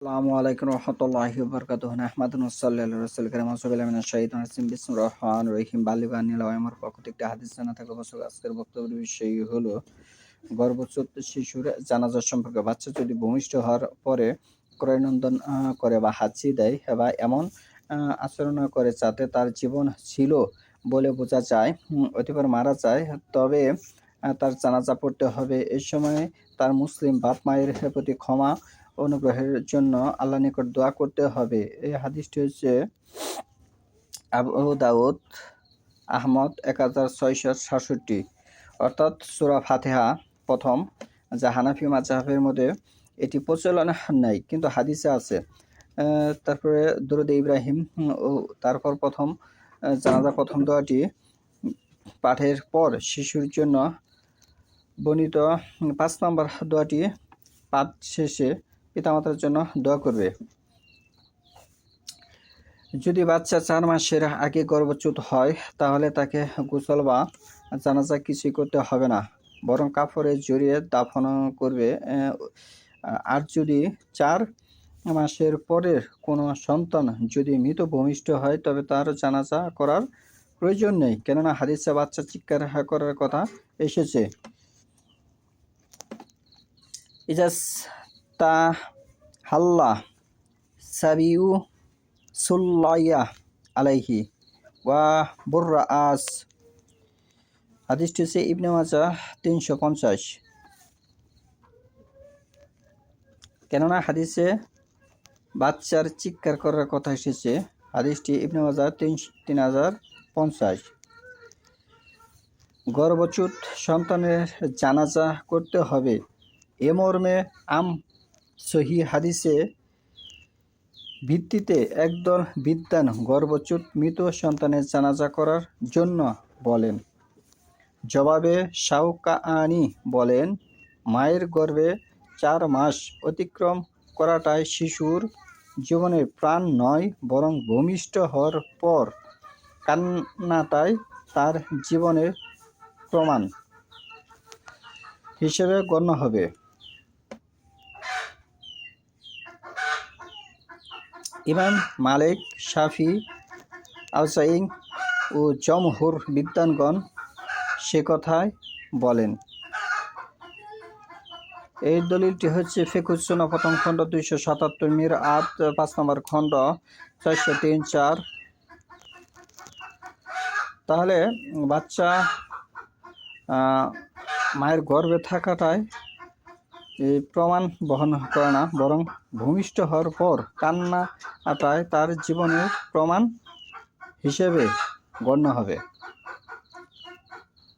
আসসালামু আলাইকুম রহমতুল্লাহি ওয়া বারাকাতুহু নাহমাদুহু ওয়া নসাল্লি আলা রাসূলিল কারীম আউযু বিল্লাহি মিনাশ শাইতানির রাজিম বিসমিল্লাহির রহমানির রহিম বালিবানিল আমার পক্ষ থেকে একটা হাদিস জানা থাকবে বছর আজকের বক্তব্যের বিষয় হলো গর্ভচ্যুত শিশুর জানাজা সম্পর্কে। বাচ্চা যদি ভূমিষ্ঠ হওয়ার পরে ক্রয়নন্দন করে বা হাঁচি দেয় বা এমন আচরণ করে যাতে তার জীবন ছিল বলে বোঝা যায়, অতঃপর মারা যায়, তবে তার জানাজা পড়তে হবে। এই সময় তার মুসলিম বাপ মায়ের প্রতি ক্ষমা অনুগ্রহের জন্য আল্লাহর নিকট দোয়া করতে হবে। এই হাদিসটি হচ্ছে আবু দাউদ আহমদ 1667, অর্থাৎ সূরা ফাতিহা প্রথম, যা হানাফি মাযহাবের মধ্যে এটি প্রচলন নাই, কিন্তু হাদিসে আছে। তারপরে দুরূদ ইব্রাহিম ও তারপর প্রথম জানাজা প্রথম দোয়াটি পাঠের পর শিশুর জন্য বর্ণিত 5 নম্বর দোয়াটি পাঠ শেষে পিতামাতার জন্য দোয়া করবে। যদি বাচ্চা 4 মাসের আগে গর্ভচ্যুত হয় তাহলে তাকে গোসল বা জানাজা কিছুই করতে হবে না, বরং কাপড়ে জড়িয়ে দাফন করবে। আর যদি 4 মাসের পরের কোনো সন্তান যদি মৃত ভূমিষ্ঠ হয় তবে তার জানাজা করার প্রয়োজন নেই, কেননা হাদিসে বাচ্চা চিৎকার করার কথা এসেছে। ইজাস তা হাল্লা সাবিউ সুল্লাইয়া আলাইহি ওয়া বুররা আস। হাদিসটি হচ্ছে ইবনে মাজাহ 350। কেননা হাদিসে বাচ্চার চিৎকার করার কথা এসেছে। হাদিসটি ইবনে মাজাহ 3050। গর্ভচ্যুত সন্তানের জানাজা করতে হবে এ মর্মে সহিহ হাদিসে ভিত্তিতে একদল বিদ্বান গর্ভচ্যুত মৃত সন্তানের জানাজা করার জন্য বলেন। জবাবে শাওকানি বলেন, মায়ের গর্ভে 4 মাস অতিক্রম করাটাই শিশুর জীবনের প্রাণ নয়, বরং ভূমিষ্ঠ হওয়ার পর কান্নাটাই তার জীবনের প্রমাণ হিসেবে গণ্য হবে। ইমাম মালিক, শাফি, আউজাঈ ও জমহুর বিদ্বানগণ সে কথাই বলেন। এই দলিলটি হচ্ছে ফিকহুস সুন্নাহ প্রথম খণ্ড 277, মিরআত 5 নম্বর খণ্ড 403-4। তাহলে বাচ্চা মায়ের গর্ভে থাকাটাই প্রমাণ বহন করে না, বরং ভূমিষ্ঠ হওয়ার পর কান্নাটাই তার জীবনের প্রমাণ হিসেবে গণ্য হবে।